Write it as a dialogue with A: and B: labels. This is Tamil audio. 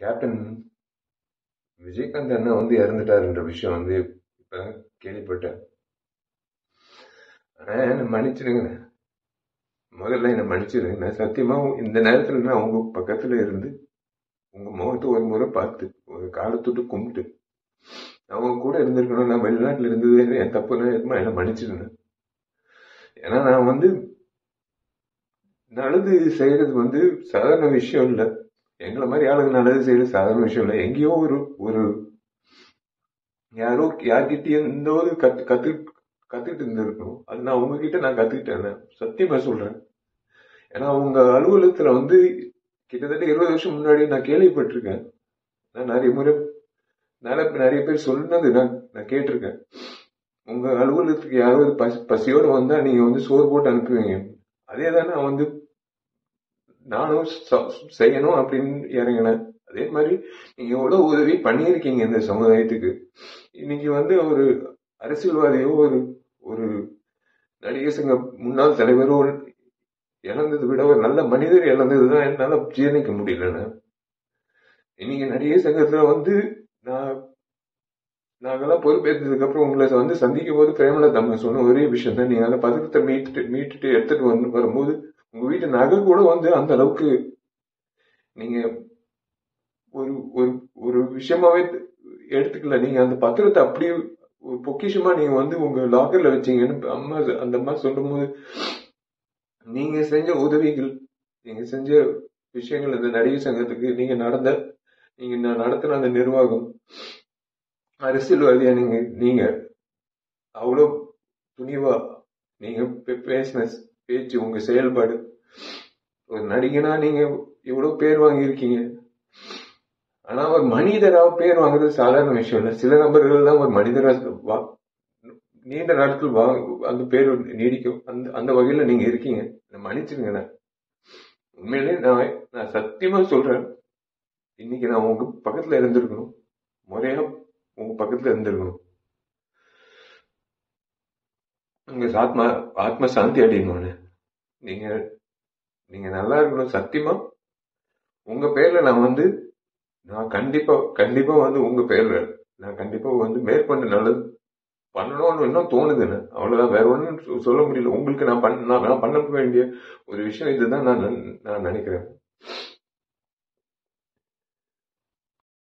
A: கேப்டன் விஜயகாந்த் அண்ணா வந்து இறந்துட்டாருன்ற விஷயம் வந்து இப்ப கேள்விப்பட்டேன். ஆனா என்ன மன்னிச்சிடுங்க, முதல்ல என்ன மன்னிச்சிடுங்க. நான் சத்தியமா இந்த நேரத்துல நான் உங்க பக்கத்துல இருந்து உங்க முகத்தை ஒரு முறை பார்த்து ஒரு காலத்தொட்டு கும்பிட்டு அவங்க கூட இருந்திருக்கணும். நான் வெளிநாட்டுல இருந்தது என் தப்புன்னா என்ன மன்னிச்சிடுங்க. ஏன்னா நான் வந்து நல்லது செய்யறது வந்து சாதாரண விஷயம் இல்ல. எங்களை மாதிரி ஆளுங்க நல்லது செய்யறது சாதாரண விஷயம் இல்ல. எங்கேயோ ஒரு ஒரு யாரோ யார்கிட்டயும் இந்த ஒரு கத்துக்கிட்டு இருந்திருக்கணும். அது நான் உங்ககிட்ட நான் கத்துக்கிட்டேன், சத்தியமா சொல்றேன். ஏன்னா உங்க அலுவலகத்துல வந்து கிட்டத்தட்ட 20 வருஷம் முன்னாடி நான் கேள்விப்பட்டிருக்கேன். நான் நிறைய முறை நிறைய பேர் சொன்னது நான் கேட்டிருக்கேன். உங்க அலுவலகத்துக்கு யாராவது பசியோட வந்தா நீங்க வந்து சோறு போட்டு அனுப்புவீங்க. அதே தான் நான் வந்து நானும் செய்யணும் அப்படின்னு இறங்கினேன். அதே மாதிரி நீங்க எவ்வளவு உதவி பண்ணியிருக்கீங்க இந்த சமுதாயத்துக்கு. இன்னைக்கு வந்து ஒரு அரசியல்வாதியோ ஒரு ஒரு நடிகர் சங்க முன்னாள் தலைவரோ இழந்ததை விட ஒரு நல்ல மனிதர் இழந்ததுதான் என்னால ஜீரணிக்க முடியலன்னு. இன்னைக்கு நடிகர் சங்கத்துல வந்து நாங்கெல்லாம் பொறுப்பேற்றதுக்கு அப்புறம் உங்களை வந்து சந்திக்கும் போது பிரேமலதா அம்மா சொன்ன ஒரே விஷயம் தான், நீங்க அந்த பதக்கத்தை மீட்டுட்டு எடுத்துட்டு வரும்போது உங்க வீட்டு நகை கூட வந்து அந்த அளவுக்கு நீங்க ஒரு ஒரு ஒரு விஷயமாவே எடுத்துக்கல. நீங்க அந்த பத்திரத்தை அப்படியே ஒரு பொக்கிஷமா நீங்க வந்து உங்க லாக்கர்ல வச்சீங்கன்னு அம்மா அந்த அம்மா சொல்லும் போது, நீங்க செஞ்ச உதவிகள், நீங்க செஞ்ச விஷயங்கள், இந்த நடிகர் சங்கத்துக்கு நீங்க நடத்தின அந்த நிர்வாகம், அரசியல்வாதியா நீங்க அவ்வளவு துணிவா நீங்க பேசின பேச்சு, உங்க செயல்பாடு, ஒரு நடிகனா நீங்க இவ்வளவு பேர் வாங்கியிருக்கீங்க. ஆனா ஒரு மனிதரா பேர் வாங்குறது சாதாரண விஷயம் இல்ல. சில நபர்கள் தான் ஒரு மனிதரா நீண்ட நாட்கள் அந்த பேர் நீடிக்கும். அந்த வகையில நீங்க இருக்கீங்க. மன்னிச்சிருங்க. உண்மையிலே நான் சத்தியமா சொல்றேன், இன்னைக்கு நான் உங்க பக்கத்துல இருந்திருக்கணும், முறையா உங்க பக்கத்துல இருந்திருக்கணும். உங்க ஆத்ம சாந்தி அடையணும். நீங்க நல்லா இருக்கணும். சத்தியமா உங்க பேர்ல நான் கண்டிப்பா வந்து உங்க பேர்ல நான் கண்டிப்பா வந்து மேற்கொண்டு நல்லது பண்ணணும்னு இன்னும் தோணுதுன்னு. அவ்வளவுதான், வேற ஒன்னும் சொல்ல முடியல. உங்களுக்கு நான் பண்ண வேண்டிய ஒரு விஷயம் இதுதான் நான் நினைக்கிறேன்.